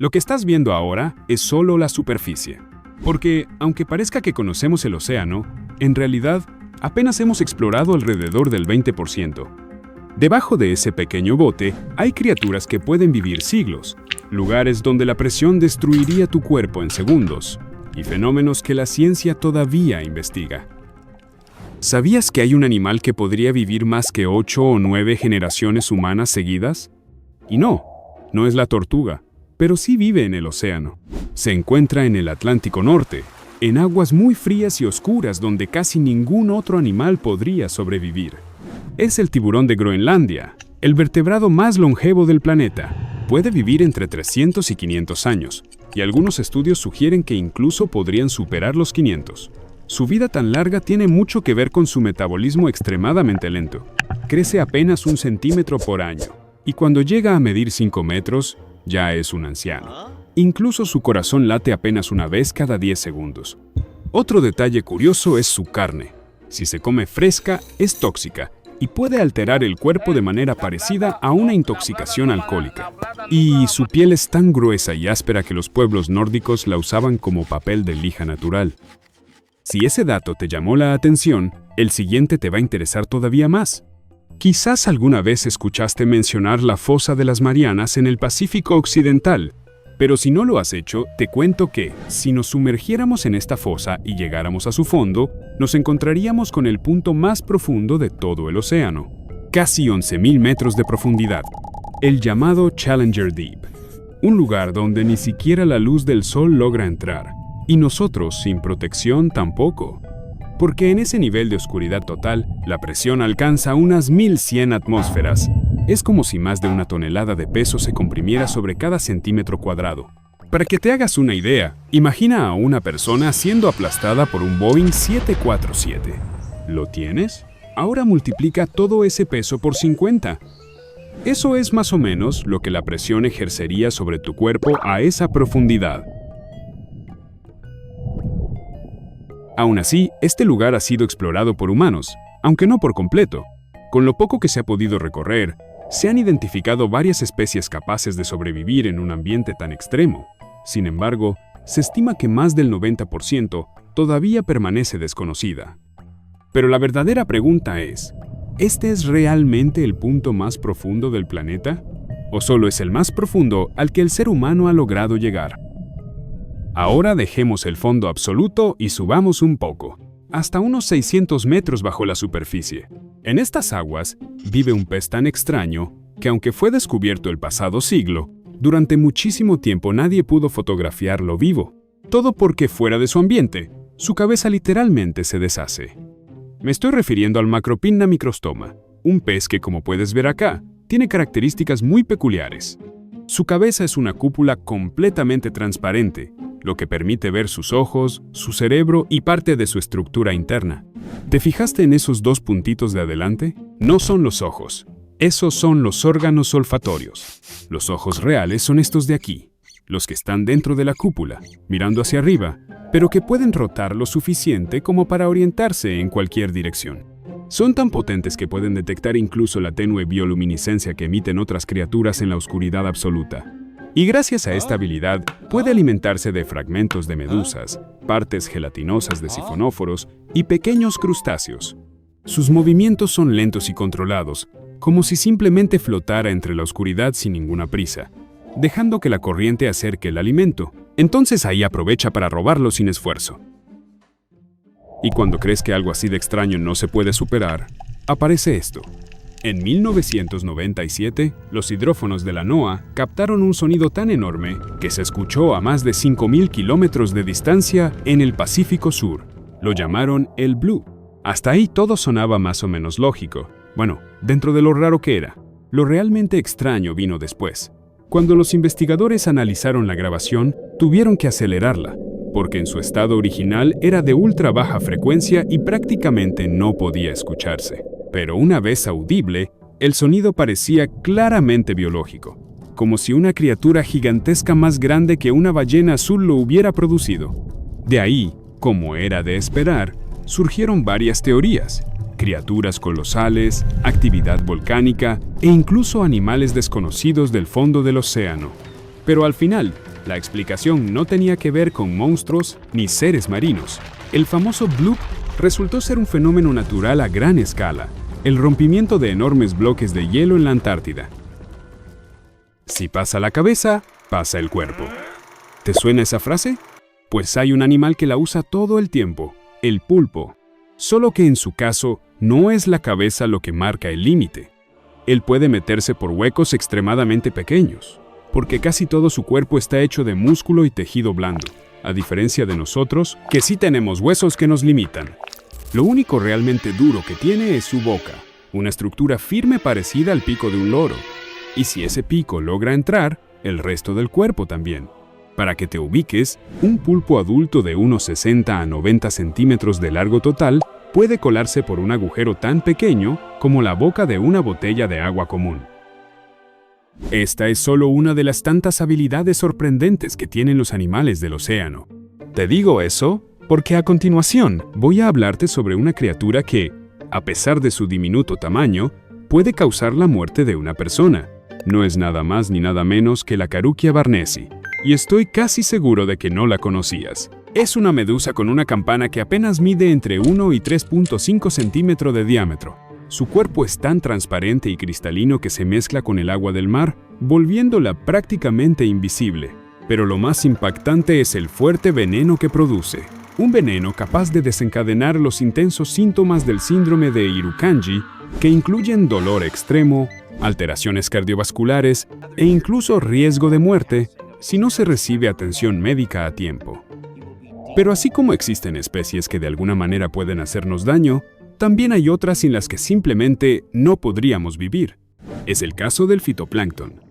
Lo que estás viendo ahora es solo la superficie. Porque, aunque parezca que conocemos el océano, en realidad apenas hemos explorado alrededor del 20%. Debajo de ese pequeño bote hay criaturas que pueden vivir siglos, lugares donde la presión destruiría tu cuerpo en segundos, y fenómenos que la ciencia todavía investiga. ¿Sabías que hay un animal que podría vivir más que 8 o 9 generaciones humanas seguidas? Y no es la tortuga, pero sí vive en el océano. Se encuentra en el Atlántico Norte, en aguas muy frías y oscuras donde casi ningún otro animal podría sobrevivir. Es el tiburón de Groenlandia, el vertebrado más longevo del planeta. Puede vivir entre 300 y 500 años, y algunos estudios sugieren que incluso podrían superar los 500. Su vida tan larga tiene mucho que ver con su metabolismo extremadamente lento. Crece apenas 1 centímetro por año, y cuando llega a medir 5 metros, ya es un anciano. Incluso su corazón late apenas una vez cada 10 segundos. Otro detalle curioso es su carne. Si se come fresca, es tóxica y puede alterar el cuerpo de manera parecida a una intoxicación alcohólica. Y su piel es tan gruesa y áspera que los pueblos nórdicos la usaban como papel de lija natural. Si ese dato te llamó la atención, el siguiente te va a interesar todavía más. Quizás alguna vez escuchaste mencionar la fosa de las Marianas en el Pacífico Occidental, pero si no lo has hecho, te cuento que, si nos sumergiéramos en esta fosa y llegáramos a su fondo, nos encontraríamos con el punto más profundo de todo el océano, casi 11.000 metros de profundidad, el llamado Challenger Deep, un lugar donde ni siquiera la luz del sol logra entrar. Y nosotros, sin protección, tampoco. Porque en ese nivel de oscuridad total, la presión alcanza unas 1100 atmósferas. Es como si más de 1 tonelada de peso se comprimiera sobre cada centímetro cuadrado. Para que te hagas una idea, imagina a una persona siendo aplastada por un Boeing 747. ¿Lo tienes? Ahora multiplica todo ese peso por 50. Eso es más o menos lo que la presión ejercería sobre tu cuerpo a esa profundidad. Aún así, este lugar ha sido explorado por humanos, aunque no por completo. Con lo poco que se ha podido recorrer, se han identificado varias especies capaces de sobrevivir en un ambiente tan extremo. Sin embargo, se estima que más del 90% todavía permanece desconocida. Pero la verdadera pregunta es, ¿este es realmente el punto más profundo del planeta? ¿O solo es el más profundo al que el ser humano ha logrado llegar? Ahora dejemos el fondo absoluto y subamos un poco, hasta unos 600 metros bajo la superficie. En estas aguas vive un pez tan extraño que, aunque fue descubierto el pasado siglo, durante muchísimo tiempo nadie pudo fotografiarlo vivo. Todo porque fuera de su ambiente, su cabeza literalmente se deshace. Me estoy refiriendo al Macropinna microstoma, un pez que, como puedes ver acá, tiene características muy peculiares. Su cabeza es una cúpula completamente transparente, lo que permite ver sus ojos, su cerebro y parte de su estructura interna. ¿Te fijaste en esos 2 puntitos de adelante? No son los ojos. Esos son los órganos olfatorios. Los ojos reales son estos de aquí, los que están dentro de la cúpula, mirando hacia arriba, pero que pueden rotar lo suficiente como para orientarse en cualquier dirección. Son tan potentes que pueden detectar incluso la tenue bioluminiscencia que emiten otras criaturas en la oscuridad absoluta. Y gracias a esta habilidad, puede alimentarse de fragmentos de medusas, partes gelatinosas de sifonóforos y pequeños crustáceos. Sus movimientos son lentos y controlados, como si simplemente flotara entre la oscuridad sin ninguna prisa, dejando que la corriente acerque el alimento. Entonces ahí aprovecha para robarlo sin esfuerzo. Y cuando crees que algo así de extraño no se puede superar, aparece esto. En 1997, los hidrófonos de la NOAA captaron un sonido tan enorme que se escuchó a más de 5.000 kilómetros de distancia en el Pacífico Sur. Lo llamaron el Blue. Hasta ahí todo sonaba más o menos lógico. Bueno, dentro de lo raro que era. Lo realmente extraño vino después. Cuando los investigadores analizaron la grabación, tuvieron que acelerarla, porque en su estado original era de ultra baja frecuencia y prácticamente no podía escucharse. Pero una vez audible, el sonido parecía claramente biológico, como si una criatura gigantesca más grande que una ballena azul lo hubiera producido. De ahí, como era de esperar, surgieron varias teorías: criaturas colosales, actividad volcánica e incluso animales desconocidos del fondo del océano. Pero al final, La explicación no tenía que ver con monstruos ni seres marinos. El famoso bloop resultó ser un fenómeno natural a gran escala, el rompimiento de enormes bloques de hielo en la Antártida. Si pasa la cabeza, pasa el cuerpo. ¿Te suena esa frase? Pues hay un animal que la usa todo el tiempo, el pulpo. Solo que en su caso, no es la cabeza lo que marca el límite. Él puede meterse por huecos extremadamente pequeños, porque casi todo su cuerpo está hecho de músculo y tejido blando, a diferencia de nosotros, que sí tenemos huesos que nos limitan. Lo único realmente duro que tiene es su boca, una estructura firme parecida al pico de un loro. Y si ese pico logra entrar, el resto del cuerpo también. Para que te ubiques, un pulpo adulto de unos 60 a 90 centímetros de largo total puede colarse por un agujero tan pequeño como la boca de una botella de agua común. Esta es solo una de las tantas habilidades sorprendentes que tienen los animales del océano. Te digo eso porque a continuación voy a hablarte sobre una criatura que, a pesar de su diminuto tamaño, puede causar la muerte de una persona. No es nada más ni nada menos que la Carukia barnesi, y estoy casi seguro de que no la conocías. Es una medusa con una campana que apenas mide entre 1 y 3.5 centímetros de diámetro. Su cuerpo es tan transparente y cristalino que se mezcla con el agua del mar, volviéndola prácticamente invisible. Pero lo más impactante es el fuerte veneno que produce. Un veneno capaz de desencadenar los intensos síntomas del síndrome de Irukandji, que incluyen dolor extremo, alteraciones cardiovasculares e incluso riesgo de muerte si no se recibe atención médica a tiempo. Pero así como existen especies que de alguna manera pueden hacernos daño, también hay otras sin las que simplemente no podríamos vivir. Es el caso del fitoplancton.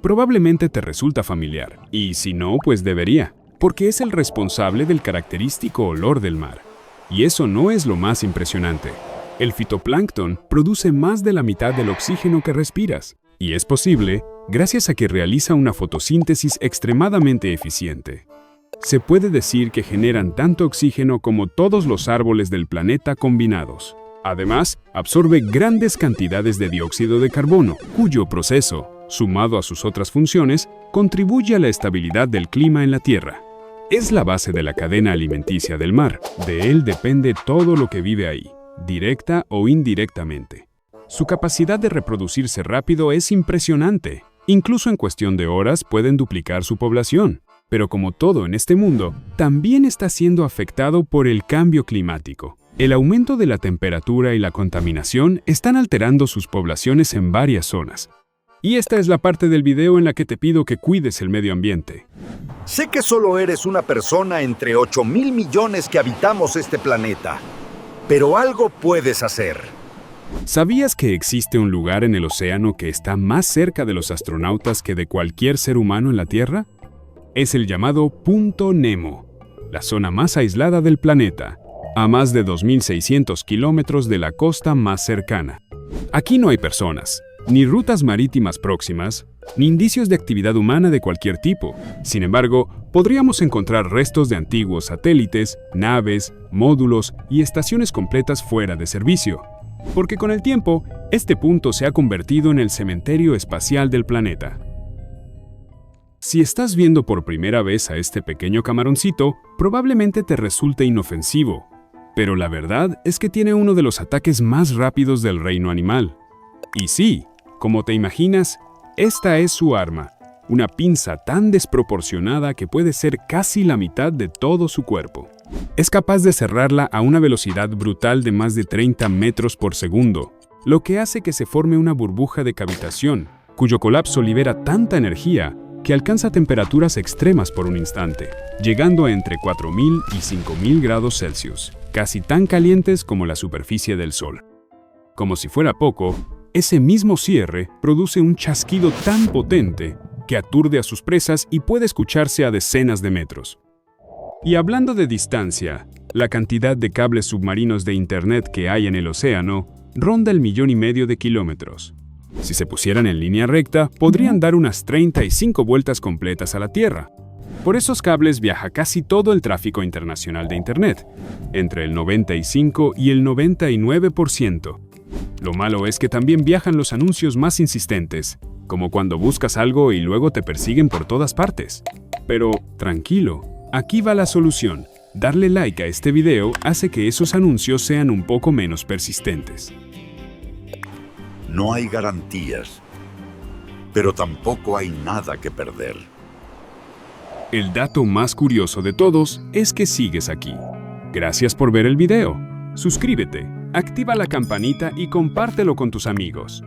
Probablemente te resulta familiar, y si no, pues debería, porque es el responsable del característico olor del mar. Y eso no es lo más impresionante. El fitoplancton produce más de la mitad del oxígeno que respiras, y es posible gracias a que realiza una fotosíntesis extremadamente eficiente. Se puede decir que generan tanto oxígeno como todos los árboles del planeta combinados. Además, absorbe grandes cantidades de dióxido de carbono, cuyo proceso, sumado a sus otras funciones, contribuye a la estabilidad del clima en la Tierra. Es la base de la cadena alimenticia del mar. De él depende todo lo que vive ahí, directa o indirectamente. Su capacidad de reproducirse rápido es impresionante. Incluso en cuestión de horas pueden duplicar su población. Pero como todo en este mundo, también está siendo afectado por el cambio climático. El aumento de la temperatura y la contaminación están alterando sus poblaciones en varias zonas. Y esta es la parte del video en la que te pido que cuides el medio ambiente. Sé que solo eres una persona entre 8.000 millones que habitamos este planeta, pero algo puedes hacer. ¿Sabías que existe un lugar en el océano que está más cerca de los astronautas que de cualquier ser humano en la Tierra? Es el llamado Punto Nemo, la zona más aislada del planeta, a más de 2.600 kilómetros de la costa más cercana. Aquí no hay personas, ni rutas marítimas próximas, ni indicios de actividad humana de cualquier tipo. Sin embargo, podríamos encontrar restos de antiguos satélites, naves, módulos y estaciones completas fuera de servicio. Porque con el tiempo, este punto se ha convertido en el cementerio espacial del planeta. Si estás viendo por primera vez a este pequeño camaroncito, probablemente te resulte inofensivo. Pero la verdad es que tiene uno de los ataques más rápidos del reino animal. Y sí, como te imaginas, esta es su arma, una pinza tan desproporcionada que puede ser casi la mitad de todo su cuerpo. Es capaz de cerrarla a una velocidad brutal de más de 30 metros por segundo, lo que hace que se forme una burbuja de cavitación, cuyo colapso libera tanta energía que alcanza temperaturas extremas por un instante, llegando a entre 4.000 y 5.000 grados Celsius, casi tan calientes como la superficie del Sol. Como si fuera poco, ese mismo cierre produce un chasquido tan potente que aturde a sus presas y puede escucharse a decenas de metros. Y hablando de distancia, la cantidad de cables submarinos de Internet que hay en el océano ronda el 1,5 millones de kilómetros. Si se pusieran en línea recta, podrían dar unas 35 vueltas completas a la Tierra. Por esos cables viaja casi todo el tráfico internacional de Internet, entre el 95 y el 99%. Lo malo es que también viajan los anuncios más insistentes, como cuando buscas algo y luego te persiguen por todas partes. Pero, tranquilo, aquí va la solución. Darle like a este video hace que esos anuncios sean un poco menos persistentes. No hay garantías, pero tampoco hay nada que perder. El dato más curioso de todos es que sigues aquí. Gracias por ver el video. Suscríbete, activa la campanita y compártelo con tus amigos.